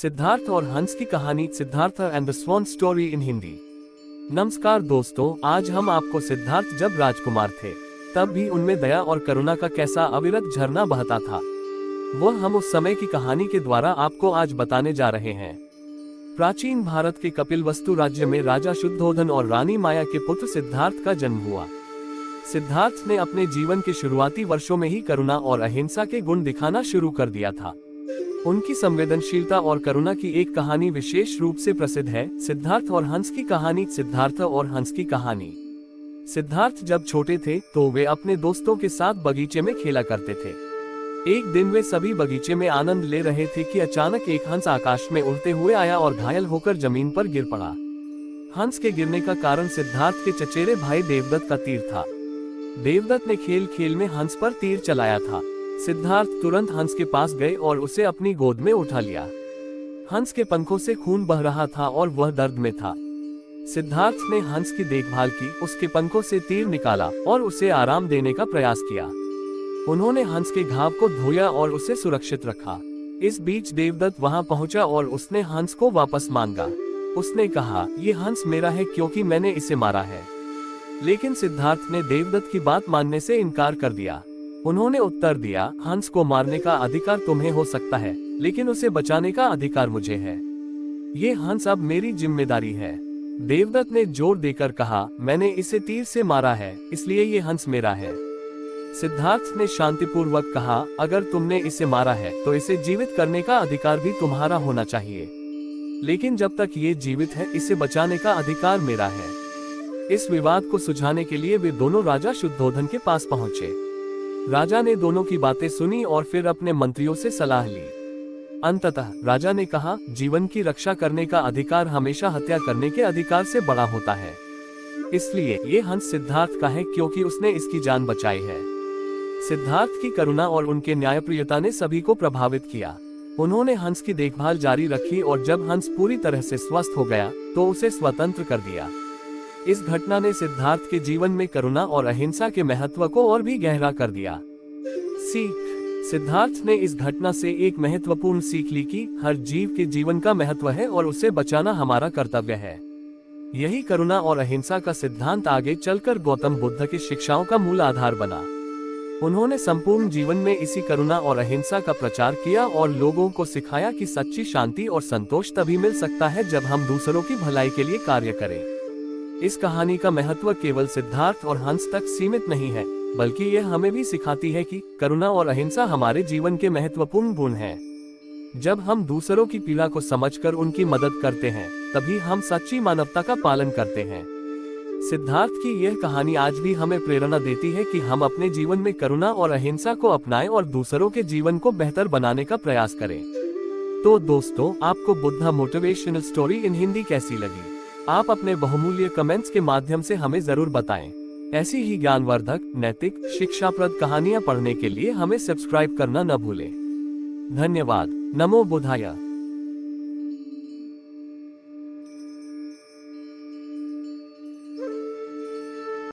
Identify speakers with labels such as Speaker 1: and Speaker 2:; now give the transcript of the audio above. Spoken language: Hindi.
Speaker 1: सिद्धार्थ और हंस की कहानी, Siddharth and the sworn story in Hindi. नमस्कार दोस्तों, आज हम आपको सिद्धार्थ जब राजकुमार थे तब भी उनमें दया और करुणा का कैसा अविरत झरना बहता था, वह हम उस समय की कहानी के द्वारा आपको आज बताने जा रहे हैं। प्राचीन भारत के कपिलवस्तु राज्य में राजा शुद्धोधन और रानी माया के पुत्र सिद्धार्थ का जन्म हुआ। सिद्धार्थ ने अपने जीवन के शुरुआती वर्षों में ही करुणा और अहिंसा के गुण दिखाना शुरू कर दिया था। उनकी संवेदनशीलता और करुणा की एक कहानी विशेष रूप से प्रसिद्ध है, सिद्धार्थ और हंस की कहानी। सिद्धार्थ और हंस की कहानी। सिद्धार्थ जब छोटे थे तो वे अपने दोस्तों के साथ बगीचे में खेला करते थे। एक दिन वे सभी बगीचे में आनंद ले रहे थे कि अचानक एक हंस आकाश में उड़ते हुए आया और घायल होकर जमीन पर गिर पड़ा। हंस के गिरने का कारण सिद्धार्थ के चचेरे भाई देवदत्त का तीर था। देवदत्त ने खेल खेल में हंस पर तीर चलाया था। सिद्धार्थ तुरंत हंस के पास गए और उसे अपनी गोद में उठा लिया। हंस के पंखों से खून बह रहा था और वह दर्द में था। सिद्धार्थ ने हंस की देखभाल की, उसके पंखों से तीर निकाला और उसे आराम देने का प्रयास किया। उन्होंने हंस के घाव को धोया और उसे सुरक्षित रखा। इस बीच देवदत्त वहां पहुंचा और उसने हंस को वापस मांगा। उसने कहा, ये हंस मेरा है क्योंकि मैंने इसे मारा है। लेकिन सिद्धार्थ ने देवदत्त की बात मानने से इनकार कर दिया। उन्होंने उत्तर दिया, हंस को मारने का अधिकार तुम्हें हो सकता है, लेकिन उसे बचाने का अधिकार मुझे है। ये हंस अब मेरी जिम्मेदारी है। देवदत्त ने जोर देकर कहा, मैंने इसे तीर से मारा है, इसलिए ये हंस मेरा है। सिद्धार्थ ने शांतिपूर्वक कहा, अगर तुमने इसे मारा है तो इसे जीवित करने का अधिकार भी तुम्हारा होना चाहिए, लेकिन जब तक ये जीवित है इसे बचाने का अधिकार मेरा है। इस विवाद को सुलझाने के लिए वे दोनों राजा शुद्धोधन के पास पहुंचे। राजा ने दोनों की बातें सुनी और फिर अपने मंत्रियों से सलाह ली। अंततः राजा ने कहा, जीवन की रक्षा करने का अधिकार हमेशा हत्या करने के अधिकार से बड़ा होता है, इसलिए ये हंस सिद्धार्थ का है क्योंकि उसने इसकी जान बचाई है। सिद्धार्थ की करुणा और उनके न्यायप्रियता ने सभी को प्रभावित किया। उन्होंने हंस की देखभाल जारी रखी और जब हंस पूरी तरह से स्वस्थ हो गया तो उसे स्वतंत्र कर दिया। इस घटना ने सिद्धार्थ के जीवन में करुणा और अहिंसा के महत्व को और भी गहरा कर दिया। सीख। सिद्धार्थ ने इस घटना से एक महत्वपूर्ण सीख ली कि हर जीव के जीवन का महत्व है और उसे बचाना हमारा कर्तव्य है। यही करुणा और अहिंसा का सिद्धांत आगे चलकर गौतम बुद्ध की शिक्षाओं का मूल आधार बना। उन्होंने संपूर्ण जीवन में इसी करुणा और अहिंसा का प्रचार किया और लोगों को सिखाया कि सच्ची शांति और संतोष तभी मिल सकता है जब हम दूसरों की भलाई के लिए कार्य करें। इस कहानी का महत्व केवल सिद्धार्थ और हंस तक सीमित नहीं है, बल्कि यह हमें भी सिखाती है कि करुणा और अहिंसा हमारे जीवन के महत्वपूर्ण गुण हैं। जब हम दूसरों की पीड़ा को समझकर उनकी मदद करते हैं, तभी हम सच्ची मानवता का पालन करते हैं। सिद्धार्थ की यह कहानी आज भी हमें प्रेरणा देती है कि हम अपने जीवन में करुणा और अहिंसा को अपनाएं और दूसरों के जीवन को बेहतर बनाने का प्रयास करें। तो दोस्तों, आपको Buddha motivational story in Hindi कैसी लगी? आप अपने बहुमूल्य कमेंट्स के माध्यम से हमें जरूर बताएं। ऐसी ही ज्ञानवर्धक, नैतिक, शिक्षाप्रद कहानियां पढ़ने के लिए हमें सब्सक्राइब करना न भूलें। धन्यवाद। नमो बुद्धाय।